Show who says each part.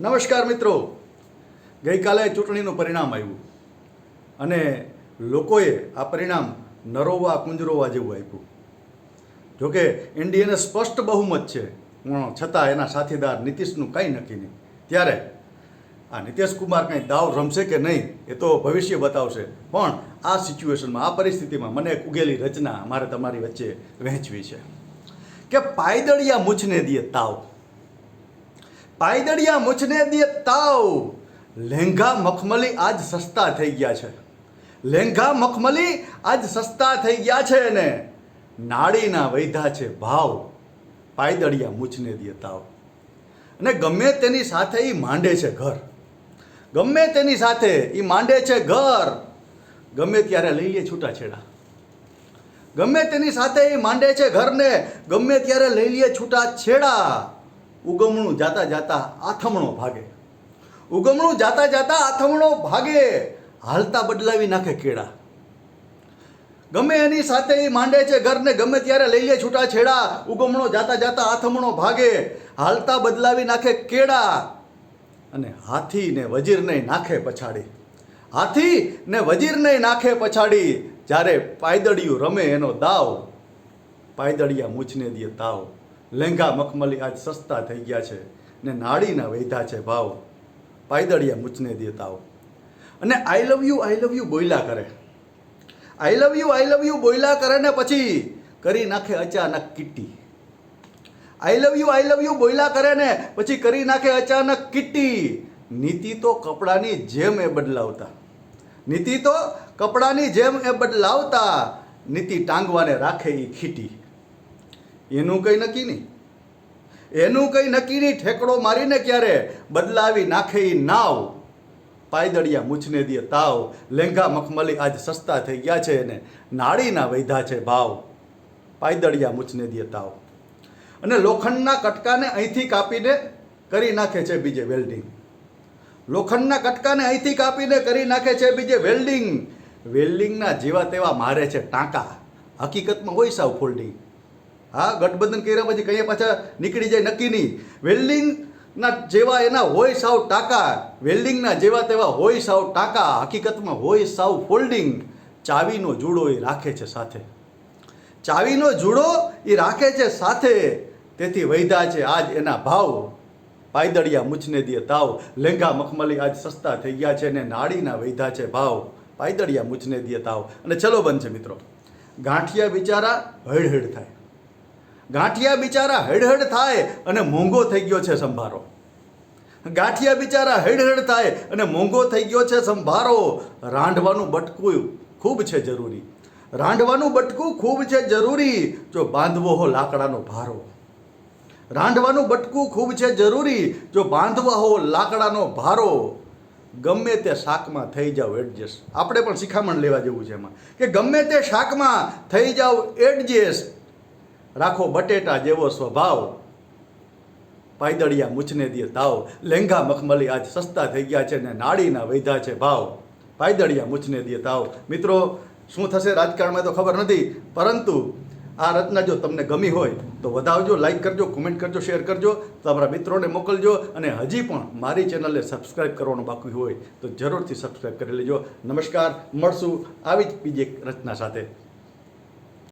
Speaker 1: નમસ્કાર મિત્રો, ગઈકાલે ચૂંટણીનું પરિણામ આવ્યું અને લોકોએ આ પરિણામ નરોવા કુંજરોવા જેવું આપ્યું. જોકે એનડીએને સ્પષ્ટ બહુમત છે, પણ છતાં એના સાથીદાર નીતિશનું કંઈ નક્કી નહીં. ત્યારે આ નીતિશ કુમાર કંઈ દાવ રમશે કે નહીં એ તો ભવિષ્ય બતાવશે. પણ આ સિચ્યુએશનમાં, આ પરિસ્થિતિમાં મને એક ઉગેલી રચના મારે તમારી વચ્ચે વહેંચવી છે કે પાયદળિયા મૂછને દિયે તાવ, પાયદળિયા મૂછને દિયે તાવ, લેંઘા મખમલી આજ સસ્તા થઈ ગયા છે, લેંઘા મખમલી આજ સસ્તા થઈ ગયા છે ને નાળીના વૈધા છે ભાવ, પાયદળિયા મૂછને દિયે તાવ. અને ગમે તેની સાથે એ માંડે છે ઘર, ગમે તેની સાથે એ માંડે છે ઘર, ગમે ત્યારે લઈ લે છૂટાછેડા, ગમે તેની સાથે એ માંડે છે ઘરને, ગમે ત્યારે લઈ લે છૂટાછેડા. ઉગમણું જાતા જાતા આથમણો ભાગે, ઉગમણું જાતા જાતા આથમણો ભાગે, હાલતા બદલાવી નાખે કેળા. ગમે એની સાથે એ માંડે છે ઘરને, ગમે ત્યારે લઈ લે છૂટાછેડા. ઉગમણો જાતા જાતા આથમણો ભાગે, હાલતા બદલાવી નાખે કેળા. અને હાથી ને વજીરને નાખે પછાડી, હાથી ને વજીરને નાખે પછાડી. જ્યારે પાયદળિયું રમે એનો દાવ, પાયદળિયા મૂછને દિયે તાવ, લેંઘા મખમલી આજ સસ્તા થઈ ગયા છે ને નાળીના વૈધા છે ભાવ, પાયદળિયા મૂછને દિયે તાવ. અને આઈ લવ યુ બોલ્યા કરે, આઈ લવ યુ બોલ્યા કરે ને પછી કરી નાખે અચાનક કિટ્ટી. આઈ લવ યુ બોલ્યા કરે ને પછી કરી નાખે અચાનક કિટ્ટી. નીતિ તો કપડાની જેમ એ બદલાવતા, નીતિ તો કપડાની જેમ એ બદલાવતા, નીતિ ટાંગવાને રાખે એ ખીટી. એનું કંઈ નક્કી નહીં, એનું કંઈ નક્કી નહીં, ઠેકડો મારીને ક્યારે બદલાવી નાખે એ નાવ, પાયદળિયા મૂછને દિયે તાવ, લેંઘા મખમલી આજ સસ્તા થઈ ગયા છે ને નાળીના વૈધા છે ભાવ, પાયદળિયા મૂછને દિયે તાવ. અને લોખંડના કટકાને અહીંથી કાપીને કરી નાખે છે બીજે વેલ્ડિંગ, લોખંડના કટકાને અહીંથી કાપીને કરી નાખે છે બીજે વેલ્ડિંગ. વેલ્ડિંગના જેવા તેવા મારે છે ટાંકા, હકીકતમાં હોય સાવ ફોલ્ડિંગ. હા, ગઠબંધન કર્યા પછી કઈ પાછા નીકળી જાય નક્કી નહીં. વેલ્ડિંગના જેવા એના હોય સાવ ટાંકા, વેલ્ડિંગના જેવા તેવા હોય સાવ ટાંકા, હકીકતમાં હોય સાવ ફોલ્ડિંગ. ચાવીનો જુડો એ રાખે છે સાથે, ચાવીનો જુડો એ રાખે છે સાથે, તેથી વૈધા છે આજ એના ભાવ, પાયદળિયા મૂછને દિયે તાવ, લેંઘા મખમલી આજ સસ્તા થઈ ગયા છે ને નાળીના વૈધા છે ભાવ, પાયદળિયા મૂછને દિયે તાવ. અને ચલો બનશે મિત્રો, ગાંઠિયા બિચારા હડહડ થાય, ગાંઠિયા બિચારા હડહડ થાય અને મોંઘો થઈ ગયો છે સંભારો, ગાંઠિયા બિચારા હડહડ થાય અને મોંઘો થઈ ગયો છે સંભારો. રાંધવાનું બટકું ખૂબ છે જરૂરી, રાંધવાનું બટકું ખૂબ છે જરૂરી, જો બાંધવો હો લાકડાનો ભારો, રાંધવાનું બટકું ખૂબ છે જરૂરી, જો બાંધવા હો લાકડાનો ભારો. ગમે તે શાકમાં થઈ જાવ એડજસ્ટ, આપણે પણ શિખામણ લેવા જેવું છે એમાં કે ગમે તે શાકમાં થઈ જાવ એડજસ્ટ, રાખો બટેટા જેવો સ્વભાવ, પાયદળિયા મૂછને દિયે તાવ, લેંઘા મખમલી આજ સસ્તા થઈ ગયા છે ને નાળીના વૈધા છે ભાવ, પાયદળિયા મૂછને દિયે તાવ. મિત્રો, શું થશે રાજકારણમાં તો ખબર નથી, પરંતુ આ રચના જો તમને ગમી હોય તો વધાવજો, લાઈક કરજો, કોમેન્ટ કરજો, શેર કરજો, તમારા મિત્રોને મોકલજો. અને હજી પણ મારી ચેનલને સબસ્ક્રાઈબ કરવાનું બાકી હોય તો જરૂરથી સબસ્ક્રાઈબ કરી લેજો. નમસ્કાર, મળશું આવી જ બીજી એક રચના સાથે.